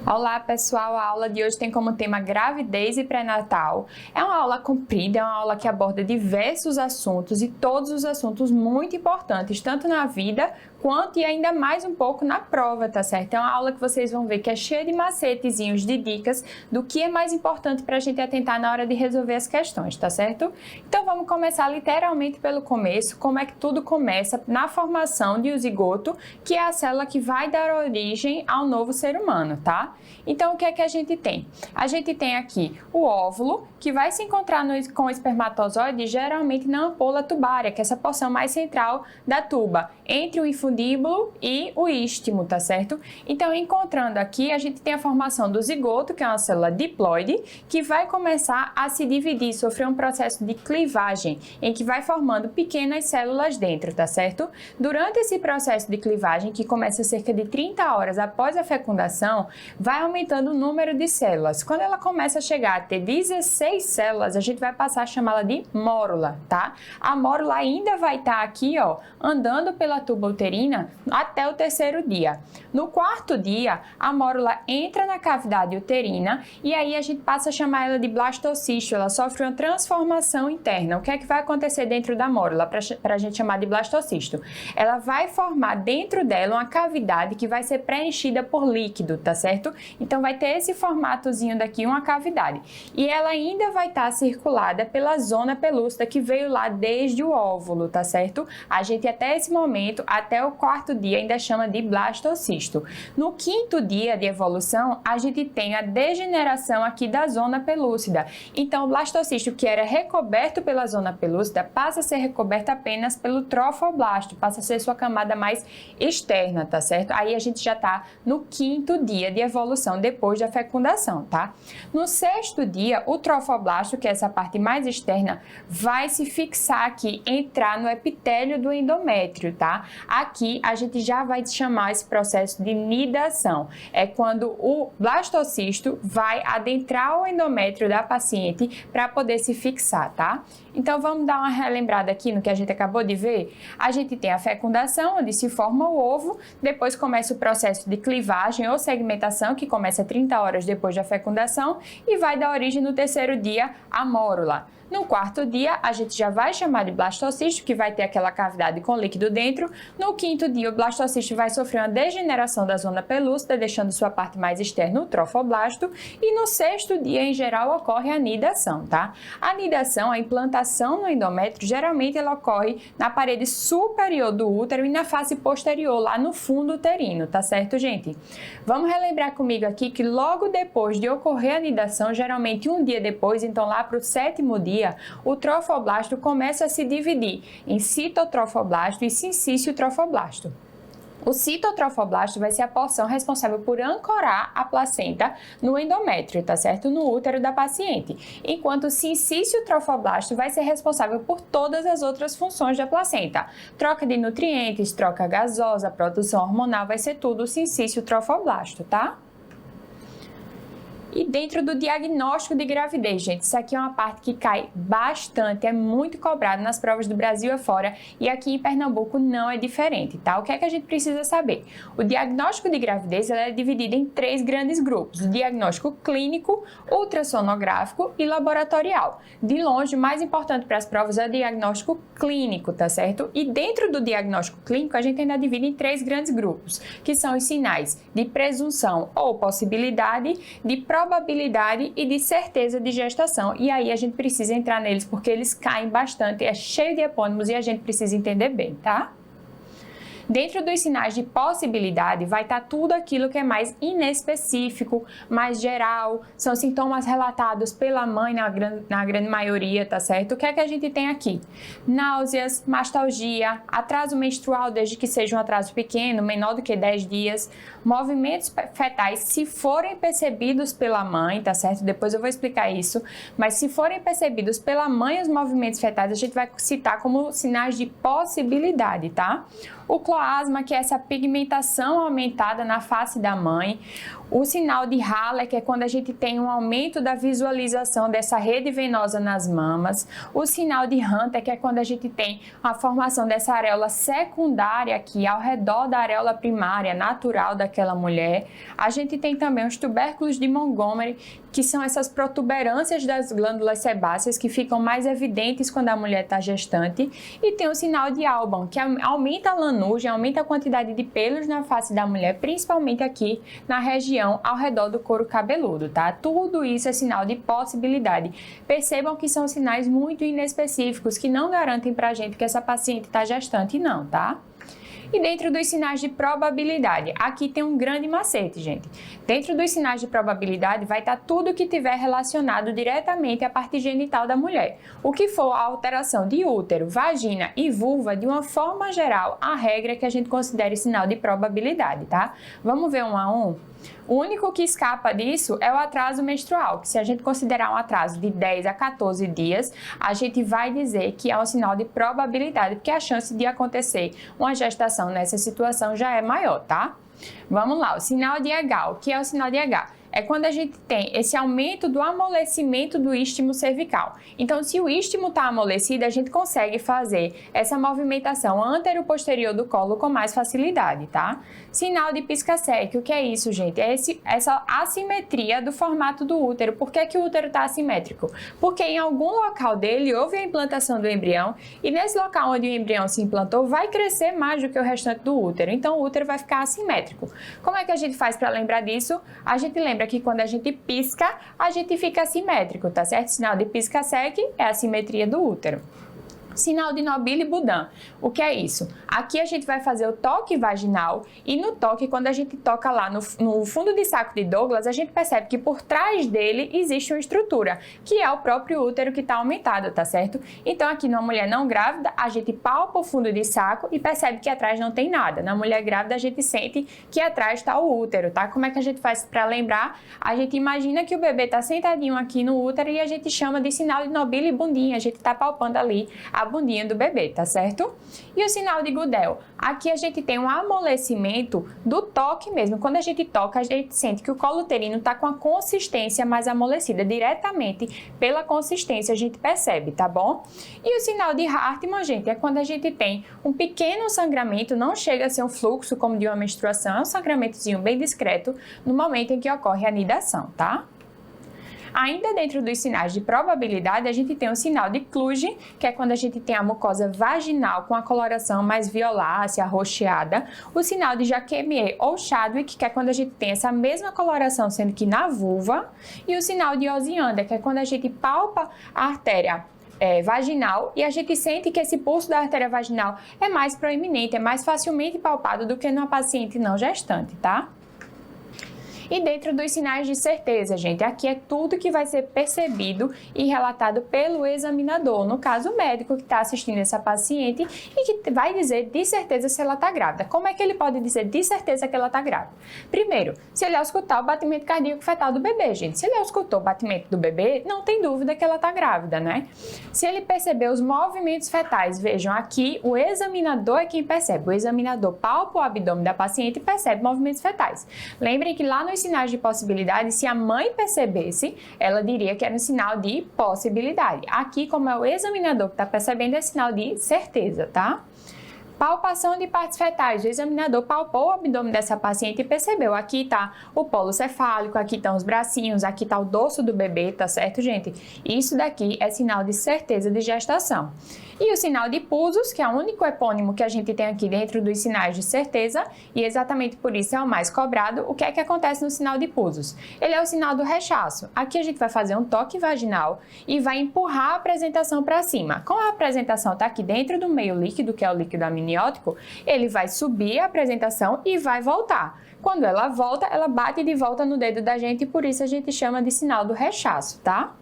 Olá pessoal, a aula de hoje tem como tema gravidez e pré-natal. É uma aula comprida, é uma aula que aborda diversos assuntos e todos os assuntos muito importantes, tanto na vida quanto e ainda mais um pouco na prova, tá certo? É uma aula que vocês vão ver que é cheia de macetezinhos, de dicas do que é mais importante para a gente atentar na hora de resolver as questões, tá certo? Então vamos começar literalmente pelo começo, como é que tudo começa na formação de um zigoto, que é a célula que vai dar origem ao novo ser humano, tá? Então, o que é que a gente tem? A gente tem aqui o óvulo, que vai se encontrar com o espermatozoide, geralmente na ampola tubária, que é essa porção mais central da tuba, entre o infundíbulo e o istmo, tá certo? Então, encontrando aqui, a gente tem a formação do zigoto, que é uma célula diploide, que vai começar a se dividir, sofrer um processo de clivagem, em que vai formando pequenas células dentro, tá certo? Durante esse processo de clivagem, que começa cerca de 30 horas após a fecundação, vai aumentando o número de células. Quando ela começa a chegar a ter 16 células, a gente vai passar a chamá-la de mórula, tá? A mórula ainda vai estar aqui, ó, andando pela tuba uterina até o terceiro dia. No quarto dia, a mórula entra na cavidade uterina e aí a gente passa a chamar ela de blastocisto. Ela sofre uma transformação interna. O que é que vai acontecer dentro da mórula para a gente chamar de blastocisto? Ela vai formar dentro dela uma cavidade que vai ser preenchida por líquido, tá certo? Então vai ter esse formatozinho daqui, uma cavidade. E ela ainda vai estar circulada pela zona pelúcida que veio lá desde o óvulo, tá certo? A gente até esse momento, até o quarto dia, ainda chama de blastocisto. No quinto dia de evolução, a gente tem a degeneração aqui da zona pelúcida. Então o blastocisto, que era recoberto pela zona pelúcida, passa a ser recoberto apenas pelo trofoblasto, passa a ser sua camada mais externa, tá certo? Aí a gente já tá no quinto dia de evolução depois da fecundação, tá? No sexto dia, o trofoblasto, que é essa parte mais externa, vai se fixar aqui, entrar no epitélio do endométrio, tá? Aqui a gente já vai chamar esse processo de nidação. É quando o blastocisto vai adentrar o endométrio da paciente para poder se fixar, tá? Então vamos dar uma relembrada aqui no que a gente acabou de ver. A gente tem a fecundação, onde se forma o ovo, depois começa o processo de clivagem ou segmentação, que começa 30 horas depois da fecundação e vai dar origem no terceiro dia à mórula. No quarto dia, a gente já vai chamar de blastocisto, que vai ter aquela cavidade com líquido dentro. No quinto dia, o blastocisto vai sofrer uma degeneração da zona pelúcida, deixando sua parte mais externa, o trofoblasto. E no sexto dia, em geral, ocorre a nidação, tá? A nidação, a implantação no endométrio, geralmente ela ocorre na parede superior do útero e na face posterior, lá no fundo uterino, tá certo, gente? Vamos relembrar comigo aqui que logo depois de ocorrer a nidação, geralmente um dia depois, então lá para o sétimo dia, o trofoblasto começa a se dividir em citotrofoblasto e sincício-trofoblasto. O citotrofoblasto vai ser a porção responsável por ancorar a placenta no endométrio, tá certo? No útero da paciente. Enquanto o sincício-trofoblasto vai ser responsável por todas as outras funções da placenta. Troca de nutrientes, troca gasosa, produção hormonal, vai ser tudo o sincício-trofoblasto, tá? E dentro do diagnóstico de gravidez, gente, isso aqui é uma parte que cai bastante, é muito cobrado nas provas do Brasil afora e aqui em Pernambuco não é diferente, tá? O que é que a gente precisa saber? O diagnóstico de gravidez é dividido em 3 grandes grupos: o diagnóstico clínico, ultrassonográfico e laboratorial. De longe, o mais importante para as provas é o diagnóstico clínico, tá certo? E dentro do diagnóstico clínico, a gente ainda divide em 3 grandes grupos, que são os sinais de presunção ou possibilidade, de probabilidade e de certeza de gestação. E aí a gente precisa entrar neles porque eles caem bastante, é cheio de epônimos e a gente precisa entender bem, tá? Dentro dos sinais de possibilidade vai estar tudo aquilo que é mais inespecífico, mais geral, são sintomas relatados pela mãe na grande maioria, tá certo? O que é que a gente tem aqui? Náuseas, mastalgia, atraso menstrual desde que seja um atraso pequeno, menor do que 10 dias, movimentos fetais se forem percebidos pela mãe, tá certo? Depois eu vou explicar isso, mas se forem percebidos pela mãe os movimentos fetais, a gente vai citar como sinais de possibilidade, tá? O cloasma, que é essa pigmentação aumentada na face da mãe. O sinal de Haller, que é quando a gente tem um aumento da visualização dessa rede venosa nas mamas. O sinal de Hunter, que é quando a gente tem a formação dessa areola secundária aqui ao redor da areola primária natural daquela mulher. A gente tem também os tubérculos de Montgomery, que são essas protuberâncias das glândulas sebáceas que ficam mais evidentes quando a mulher está gestante. E tem o sinal de Alban, que aumenta a lanugem, aumenta a quantidade de pelos na face da mulher, principalmente aqui na região ao redor do couro cabeludo, tá? Tudo isso é sinal de possibilidade. Percebam que são sinais muito inespecíficos, que não garantem pra gente que essa paciente está gestante, não, tá? E dentro dos sinais de probabilidade, aqui tem um grande macete, gente. Dentro dos sinais de probabilidade vai estar tudo que tiver relacionado diretamente à parte genital da mulher. O que for a alteração de útero, vagina e vulva, de uma forma geral, a regra é que a gente considere sinal de probabilidade, tá? Vamos ver um a um? O único que escapa disso é o atraso menstrual, que se a gente considerar um atraso de 10 a 14 dias, a gente vai dizer que é um sinal de probabilidade, porque a chance de acontecer uma gestação nessa situação já é maior, tá? Vamos lá, o sinal de Egal. O que é o sinal de H? É quando a gente tem esse aumento do amolecimento do istmo cervical. Então, se o istmo está amolecido, a gente consegue fazer essa movimentação antero-posterior do colo com mais facilidade, tá? Sinal de pisca-seque. O que é isso, gente? É essa assimetria do formato do útero. Por que o útero está assimétrico? Porque em algum local dele houve a implantação do embrião e nesse local onde o embrião se implantou vai crescer mais do que o restante do útero. Então, o útero vai ficar assimétrico. Como é que a gente faz para lembrar disso? A gente lembra que quando a gente pisca, a gente fica assimétrico, tá certo? Sinal de pisca-seque é a simetria do útero. Sinal de Nobile e Boudin. O que é isso? Aqui a gente vai fazer o toque vaginal e no toque, quando a gente toca lá no fundo de saco de Douglas, a gente percebe que por trás dele existe uma estrutura, que é o próprio útero que está aumentado, tá certo? Então aqui numa mulher não grávida, a gente palpa o fundo de saco e percebe que atrás não tem nada. Na mulher grávida, a gente sente que atrás está o útero, tá? Como é que a gente faz para lembrar? A gente imagina que o bebê está sentadinho aqui no útero e a gente chama de sinal de Nobile e bundinha. A gente está palpando ali a bundinha do bebê, tá certo? E o sinal de Goodell? Aqui a gente tem um amolecimento do toque mesmo. Quando a gente toca, a gente sente que o colo uterino está com a consistência mais amolecida. Diretamente pela consistência a gente percebe, tá bom? E o sinal de Hartmann, gente, é quando a gente tem um pequeno sangramento, não chega a ser um fluxo como de uma menstruação, é um sangramentozinho bem discreto no momento em que ocorre a nidação, tá? Ainda dentro dos sinais de probabilidade, a gente tem o sinal de Kluge, que é quando a gente tem a mucosa vaginal com a coloração mais violácea, arroxeada. O sinal de Jacquemier ou Chadwick, que é quando a gente tem essa mesma coloração, sendo que na vulva. E o sinal de Osiander, que é quando a gente palpa a artéria vaginal e a gente sente que esse pulso da artéria vaginal é mais proeminente, é mais facilmente palpado do que numa paciente não gestante, tá? E dentro dos sinais de certeza, gente, aqui é tudo que vai ser percebido e relatado pelo examinador, no caso o médico que está assistindo essa paciente e que vai dizer de certeza se ela está grávida. Como é que ele pode dizer de certeza que ela está grávida? Primeiro, se ele escutar o batimento cardíaco fetal do bebê, gente. Se ele escutou o batimento do bebê, não tem dúvida que ela está grávida, né? Se ele perceber os movimentos fetais, vejam aqui, o examinador é quem percebe. O examinador palpa o abdômen da paciente e percebe movimentos fetais. Lembrem que lá nos sinais de possibilidade, se a mãe percebesse, ela diria que era um sinal de possibilidade. Aqui, como é o examinador que está percebendo, é sinal de certeza, tá? Palpação de partes fetais. O examinador palpou o abdômen dessa paciente e percebeu. Aqui está o polo cefálico, aqui estão os bracinhos, aqui está o dorso do bebê, tá certo, gente? Isso daqui é sinal de certeza de gestação. E o sinal de Pulsos, que é o único epônimo que a gente tem aqui dentro dos sinais de certeza, e exatamente por isso é o mais cobrado. O que é que acontece no sinal de Pulsos? Ele é o sinal do rechaço. Aqui a gente vai fazer um toque vaginal e vai empurrar a apresentação para cima. Como a apresentação está aqui dentro do meio líquido, que é o líquido amniótico, ele vai subir a apresentação e vai voltar. Quando ela volta, ela bate de volta no dedo da gente e por isso a gente chama de sinal do rechaço, tá?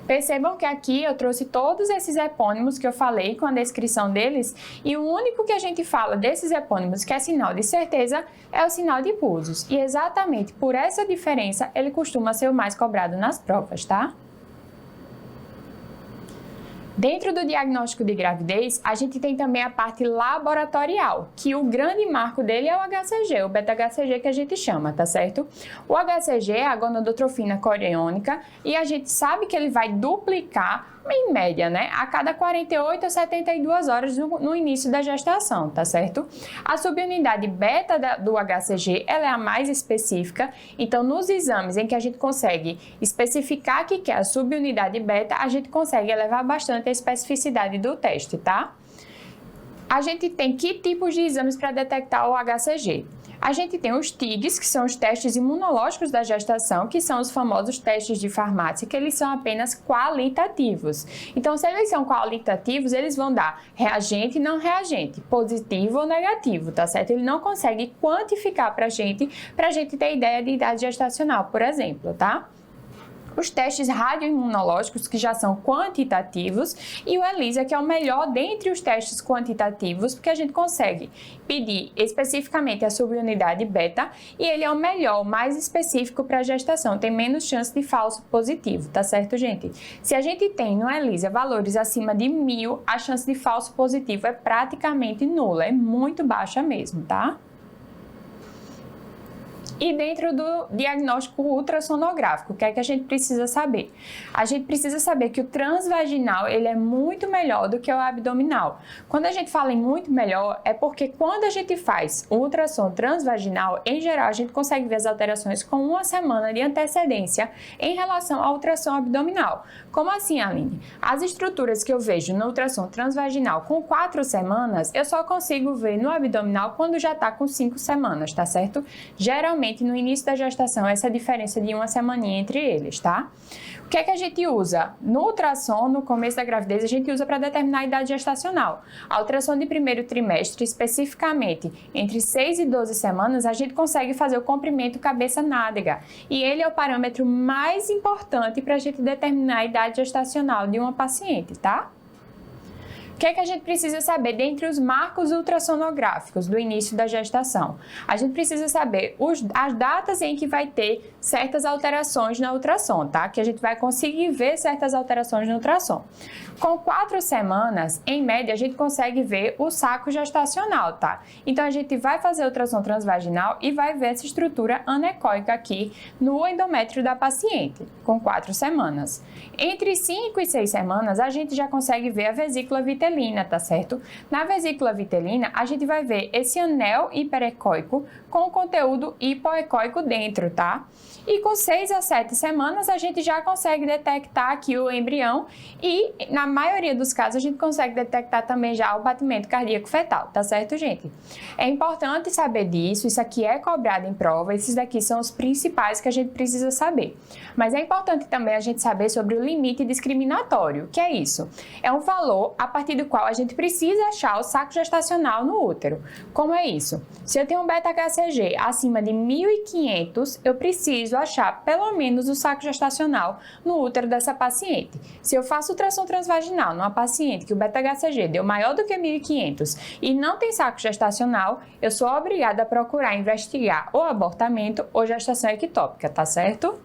Percebam que aqui eu trouxe todos esses epônimos que eu falei com a descrição deles e o único que a gente fala desses epônimos que é sinal de certeza é o sinal de Pulsos. E exatamente por essa diferença ele costuma ser o mais cobrado nas provas, tá? Dentro do diagnóstico de gravidez, a gente tem também a parte laboratorial, que o grande marco dele é o HCG, o beta-HCG que a gente chama, tá certo? O HCG é a gonadotrofina coriônica e a gente sabe que ele vai duplicar em média, né, a cada 48 a 72 horas no início da gestação, tá certo? A subunidade beta do HCG, ela é a mais específica, então nos exames em que a gente consegue especificar que é a subunidade beta, a gente consegue elevar bastante a especificidade do teste, tá? A gente tem que tipos de exames para detectar o HCG? A gente tem os TIGs, que são os testes imunológicos da gestação, que são os famosos testes de farmácia, que eles são apenas qualitativos. Então, se eles são qualitativos, eles vão dar reagente e não reagente, positivo ou negativo, tá certo? Ele não consegue quantificar pra gente ter ideia de idade gestacional, por exemplo, tá? Os testes radioimunológicos, que já são quantitativos, e o ELISA, que é o melhor dentre os testes quantitativos, porque a gente consegue pedir especificamente a subunidade beta, e ele é o melhor, o mais específico para a gestação, tem menos chance de falso positivo, tá certo, gente? Se a gente tem no ELISA valores acima de 1000, a chance de falso positivo é praticamente nula, é muito baixa mesmo, tá? E dentro do diagnóstico ultrassonográfico, o que é que a gente precisa saber? A gente precisa saber que o transvaginal ele é muito melhor do que o abdominal. Quando a gente fala em muito melhor, é porque quando a gente faz o ultrassom transvaginal, em geral, a gente consegue ver as alterações com uma semana de antecedência em relação ao ultrassom abdominal. Como assim, Aline? As estruturas que eu vejo no ultrassom transvaginal com 4 semanas, eu só consigo ver no abdominal quando já está com 5 semanas, tá certo? Geralmente, no início da gestação, essa diferença de uma semaninha entre eles, tá? O que é que a gente usa? No ultrassom, no começo da gravidez, a gente usa para determinar a idade gestacional. A ultrassom de primeiro trimestre, especificamente entre 6 e 12 semanas, a gente consegue fazer o comprimento cabeça-nádega. E ele é o parâmetro mais importante para a gente determinar a idade gestacional de uma paciente, tá? O que é que a gente precisa saber dentre os marcos ultrassonográficos do início da gestação? A gente precisa saber as datas em que vai ter certas alterações na ultrassom, tá? Que a gente vai conseguir ver certas alterações no ultrassom. Com 4 semanas, em média, a gente consegue ver o saco gestacional, tá? Então, a gente vai fazer ultrassom transvaginal e vai ver essa estrutura anecóica aqui no endométrio da paciente, com 4 semanas. Entre 5 e 6 semanas, a gente já consegue ver a vesícula vitelina, tá certo? Na vesícula vitelina, a gente vai ver esse anel hiperecóico com conteúdo hipoecóico dentro, tá? E com 6 a 7 semanas, a gente já consegue detectar aqui o embrião e, na maioria dos casos, a gente consegue detectar também já o batimento cardíaco fetal, tá certo, gente? É importante saber disso, isso aqui é cobrado em prova, esses daqui são os principais que a gente precisa saber. Mas é importante também a gente saber sobre o limite discriminatório, que é isso? É um valor a partir do qual a gente precisa achar o saco gestacional no útero. Como é isso? Se eu tenho um beta-HCG acima de 1.500, eu preciso achar pelo menos o saco gestacional no útero dessa paciente. Se eu faço ultrassom transvaginal numa paciente que o beta-HCG deu maior do que 1.500 e não tem saco gestacional, eu sou obrigada a procurar investigar ou abortamento ou gestação ectópica, tá certo?